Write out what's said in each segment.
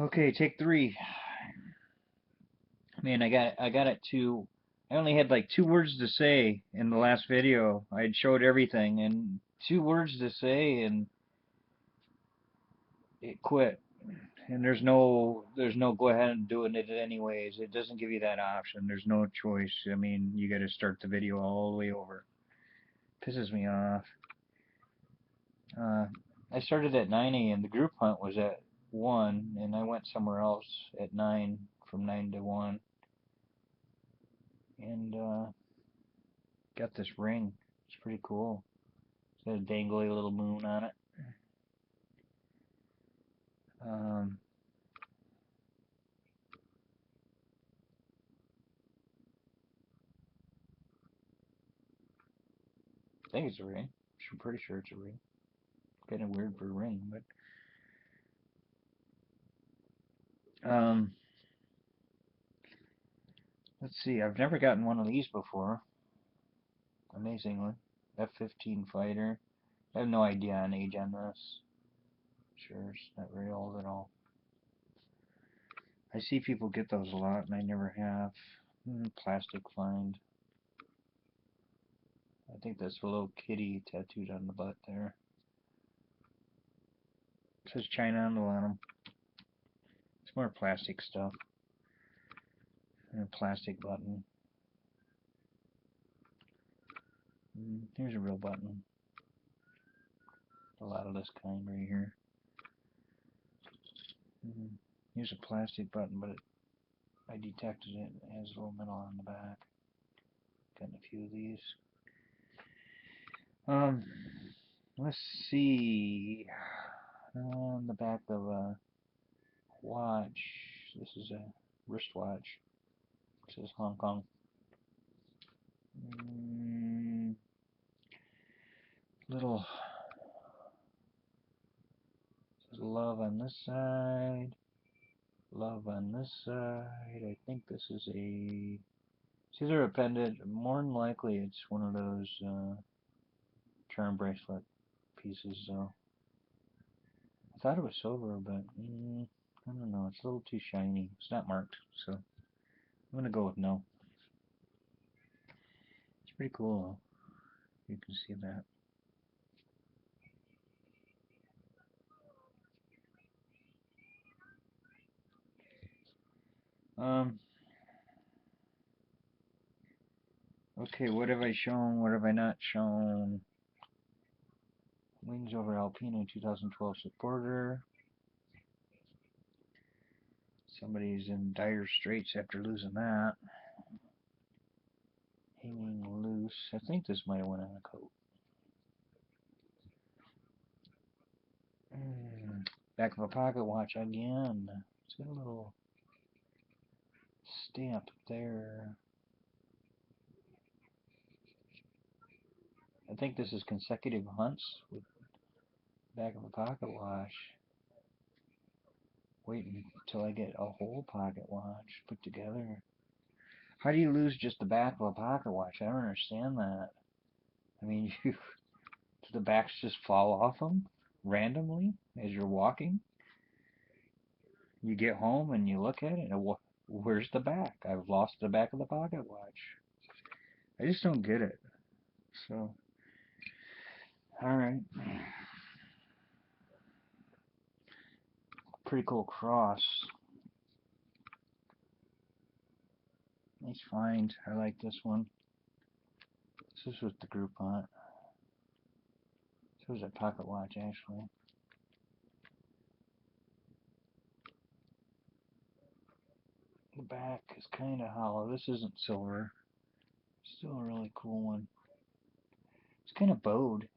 Okay, take three. Man, I got it to. I only had like 2 words to say in the last video. I had showed everything and 2 words to say, and it quit. And there's no go ahead and doing it anyways. It doesn't give you that option. There's no choice. I mean, you got to start the video all the way over. Pisses me off. Uh, I started at 9 a.m. The group hunt was at 1, and I went somewhere else at 9, from 9 to 1, and got this ring. It's pretty cool. It's got a dangly little moon on it. Um, I think it's a ring. I'm pretty sure it's a ring. Kind of weird for a ring, but let's see. I've never gotten one of these before. Amazingly, F-15 fighter. I have no idea on age on this. Sure, it's not very old at all. I see people get those a lot, and I never have. Plastic find. I think that's a little kitty tattooed on the butt there. It says China on the bottom. It's more plastic stuff. And a plastic button. Here's a real button. A lot of this kind right here. Here's a plastic button, but I detected it. It has a little metal on the back. Got a few of these. Let's see. On the back of a watch. This is a wristwatch. It says Hong Kong. Little says love on this side. Love on this side. I think this is a. It's either a pendant. More than likely, it's one of those charm bracelet pieces. So I thought it was silver, but I don't know. It's a little too shiny. It's not marked, so I'm gonna go with no. It's pretty cool. You can see that. Um. Okay, what have I shown? What have I not shown? Wings over Alpino 2012 supporter. Somebody's in dire straits after losing that. Hanging loose. I think this might have went on a coat. Back of a pocket watch again. It's got a little stamp there. I think this is consecutive hunts with back of a pocket watch. Waiting until I get a whole pocket watch put together. How do you lose just the back of a pocket watch? I don't understand that. I mean, do the backs just fall off them randomly as you're walking? You get home and you look at it, and where's the back? I've lost the back of the pocket watch. I just don't get it. So, alright. Pretty cool cross. Nice find. I like this one. This was the group hunt. This was a pocket watch, actually. The back is kind of hollow. This isn't silver. Still a really cool one. It's kind of bowed.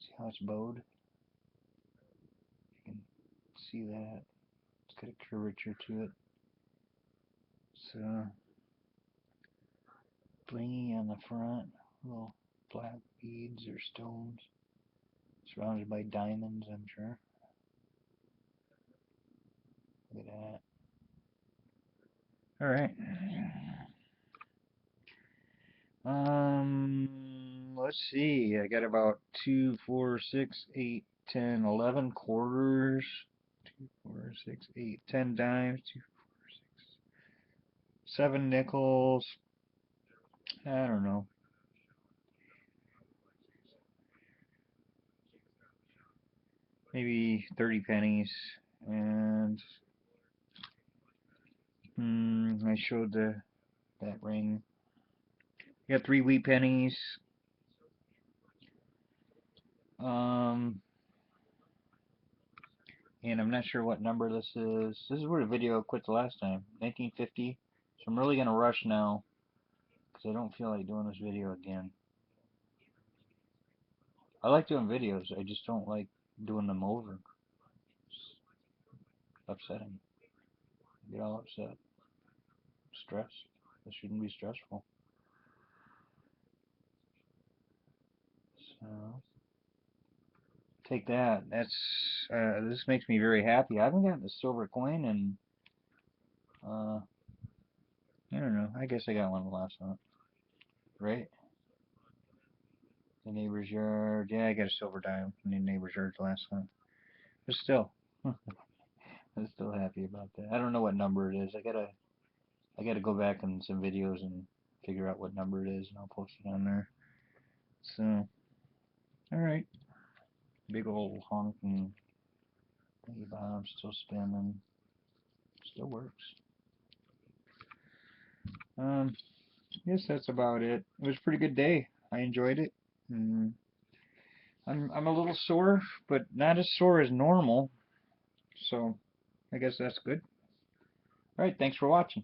See how it's bowed? You can see that. It's got a curvature to it. So, blingy on the front. Little black beads or stones. Surrounded by diamonds, I'm sure. Look at that. Alright. Let's see. I got about 2, 4, 6, 8, 10, 11 quarters 2, 4, 6, 8, 10 dimes, 2, 4, 6, 7 nickels. I don't know. Maybe 30 pennies. And I showed that ring. You got 3 wheat pennies. And I'm not sure what number this is. This is where the video quit the last time, 1950. So I'm really gonna rush now because I don't feel like doing this video again. I like doing videos, I just don't like doing them over. It's upsetting. I get all upset. Stress. This shouldn't be stressful. So take that. This makes me very happy. I haven't gotten a silver coin and I don't know. I guess I got one the last month. Right? The neighbor's yard. Yeah, I got a silver dime from the neighbor's yard last month. But still, I'm still happy about that. I don't know what number it is. I gotta go back in some videos and figure out what number it is, and I'll post it on there. So, all right, big old honking bomb still spinning, still works. Yes, that's about it. It was a pretty good day. I enjoyed it. I'm a little sore, but not as sore as normal. So, I guess that's good. All right, thanks for watching.